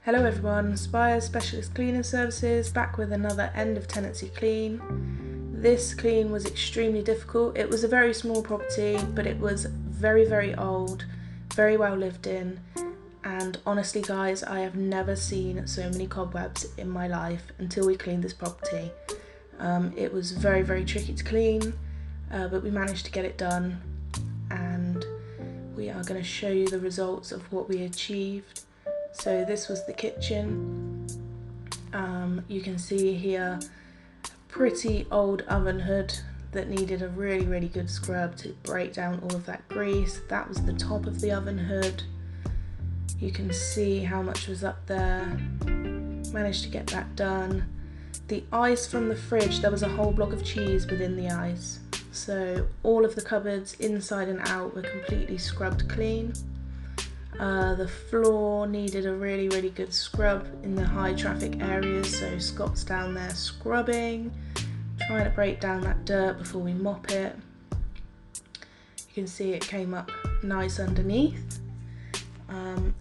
Hello everyone, Spire Specialist Cleaning Services back with another end of tenancy clean. This clean was extremely difficult. It was a very small property, but it was very old, very well lived in, and honestly guys, I have never seen so many cobwebs in my life until we cleaned this property. It was very tricky to clean, but we managed to get it done, and we are going to show you the results of what we achieved. So this was the kitchen. You can see here a pretty old oven hood that needed a really good scrub to break down all of that grease. That was the top of the oven hood. You can see how much was up there. Managed to get that done. The ice from the fridge, there was a whole block of cheese within the ice. So all of the cupboards inside and out were completely scrubbed clean. The floor needed a really good scrub in the high traffic areas, so Scott's down there scrubbing, trying to break down that dirt before we mop it. You can see it came up nice underneath.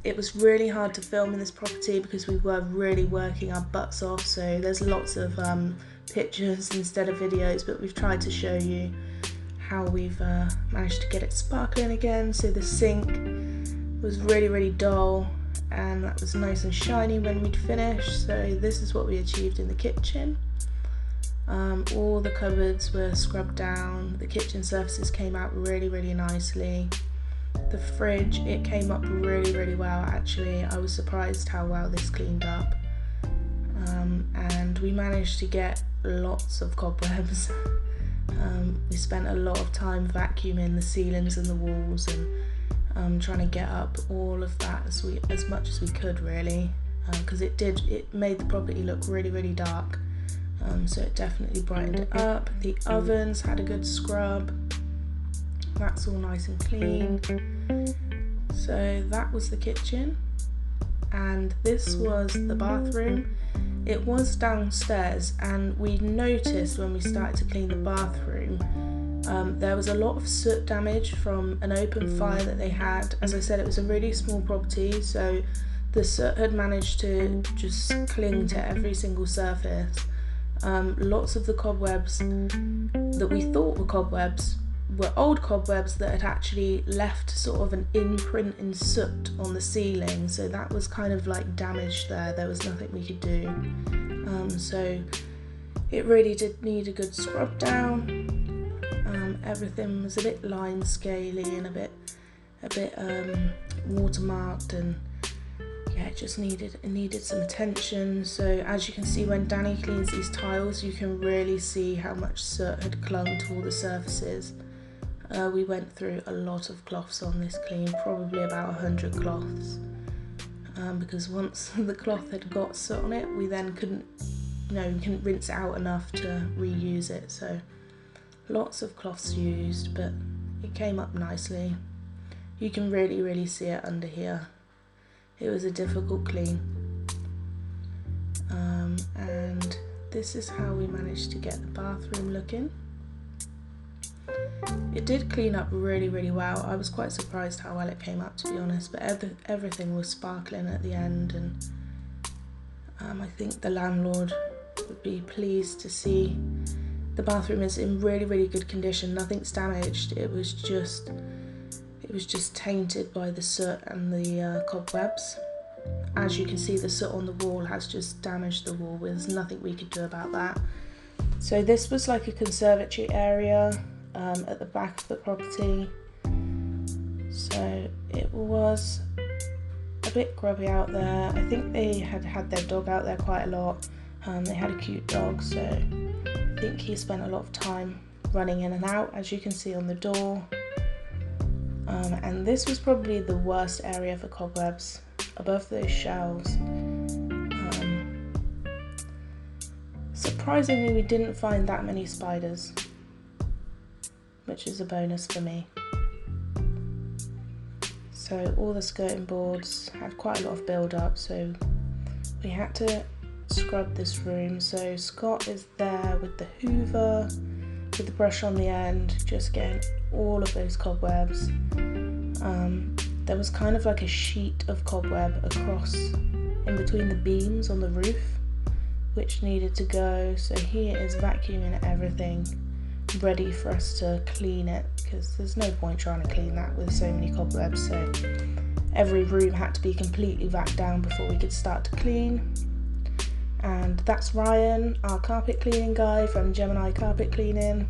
It was really hard to film in this property because we were really working our butts off, so there's lots of pictures instead of videos, but we've tried to show you how we've managed to get it sparkling again. So the sink was really dull, and that was nice and shiny when we'd finished. So this is what we achieved in the kitchen. All the cupboards were scrubbed down, the kitchen surfaces came out really nicely. The fridge, it came up really well actually. I was surprised how well this cleaned up. And we managed to get lots of cobwebs. We spent a lot of time vacuuming the ceilings and the walls and trying to get up all of that as much as we could really, because it made the property look really dark. So it definitely brightened it up. The ovens had a good scrub. That's all nice and clean. So that was the kitchen, and this was the bathroom. It was downstairs, and we noticed when we started to clean the bathroom there was a lot of soot damage from an open fire that they had. As I said, it was a really small property, so the soot had managed to just cling to every single surface. Lots of the cobwebs that we thought were cobwebs were old cobwebs that had actually left sort of an imprint in soot on the ceiling, so that was kind of like damaged there. There was nothing we could do. So it really did need a good scrub down. Everything was a bit line scaly and a bit watermarked, and yeah, it needed some attention. So as you can see, when Danny cleans these tiles, you can really see how much soot had clung to all the surfaces. We went through a lot of cloths on this clean, probably about 100 cloths, because once the cloth had got soot on it, we then couldn't rinse it out enough to reuse it. So lots of cloths used, but it came up nicely. You can really see it under here. It was a difficult clean, and this is how we managed to get the bathroom looking. It did clean up really well. I was quite surprised how well it came up, to be honest, but everything was sparkling at the end, and I think the landlord would be pleased to see the bathroom is in really good condition. Nothing's damaged. It was just tainted by the soot and the cobwebs. As you can see, the soot on the wall has just damaged the wall. There's nothing we could do about that. So this was like a conservatory area at the back of the property. So it was a bit grubby out there. I think they had their dog out there quite a lot. They had a cute dog, so I think he spent a lot of time running in and out, as you can see on the door. And this was probably the worst area for cobwebs, above those shelves. Surprisingly, we didn't find that many spiders, which is a bonus for me. So all the skirting boards had quite a lot of build up, so we had to scrub this room. So Scott is there with the hoover, with the brush on the end, just getting all of those cobwebs. There was kind of like a sheet of cobweb across in between the beams on the roof, which needed to go. So he is vacuuming everything, ready for us to clean it, because there's no point trying to clean that with so many cobwebs. So every room had to be completely vac down before we could start to clean. And that's Ryan, our carpet cleaning guy from Gemini Carpet Cleaning.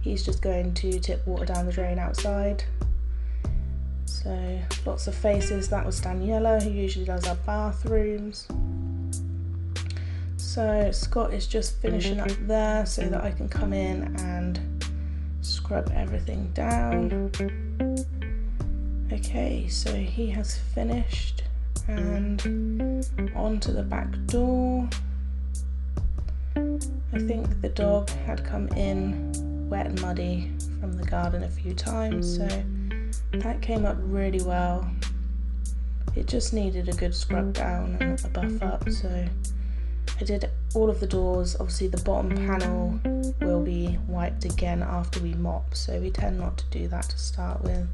He's just going to tip water down the drain outside. So lots of faces. That was Daniela, who usually does our bathrooms. So Scott is just finishing up there so that I can come in and scrub everything down. Okay, so he has finished, and onto the back door. I think the dog had come in wet and muddy from the garden a few times, so that came up really well. It just needed a good scrub down and a buff up, so I did all of the doors. Obviously the bottom panel will be wiped again after we mop, so we tend not to do that to start with.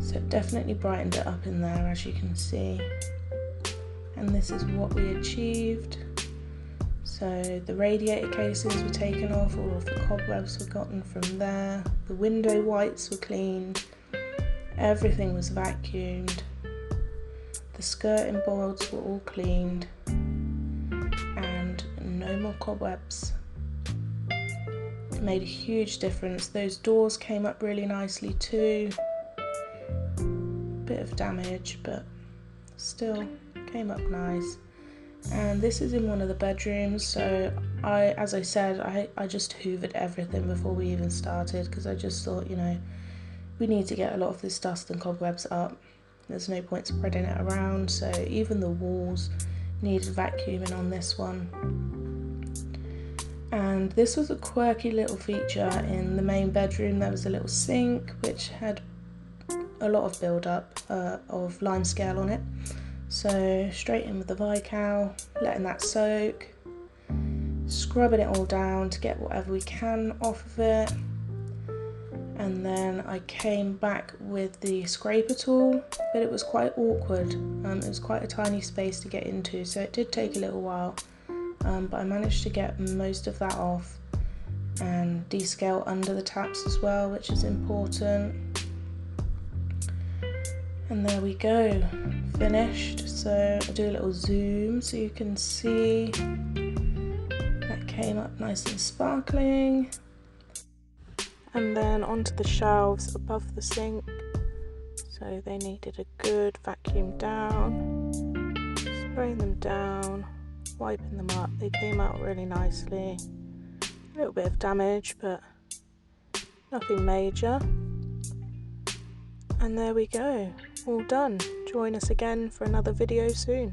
So it definitely brightened it up in there, as you can see. And this is what we achieved. So the radiator cases were taken off, all of the cobwebs were gotten from there, the window whites were cleaned, everything was vacuumed, the skirting boards were all cleaned, and no more cobwebs. It made a huge difference. Those doors came up really nicely too. Bit of damage, but still came up nice. And this is in one of the bedrooms, so as I said, I just hoovered everything before we even started, because I just thought, you know, we need to get a lot of this dust and cobwebs up. There's no point spreading it around, so even the walls needed vacuuming on this one. And this was a quirky little feature in the main bedroom. There was a little sink which had a lot of build-up of lime scale on it. So straight in with the Vical, letting that soak, scrubbing it all down to get whatever we can off of it. And then I came back with the scraper tool, but it was quite awkward. It was quite a tiny space to get into, so it did take a little while, but I managed to get most of that off and descale under the taps as well, which is important. And there we go, finished. So I'll do a little zoom so you can see that came up nice and sparkling. And then onto the shelves above the sink, so they needed a good vacuum down, spraying them down, wiping them up. They came out really nicely. A little bit of damage, but nothing major. And there we go, all done. Join us again for another video soon.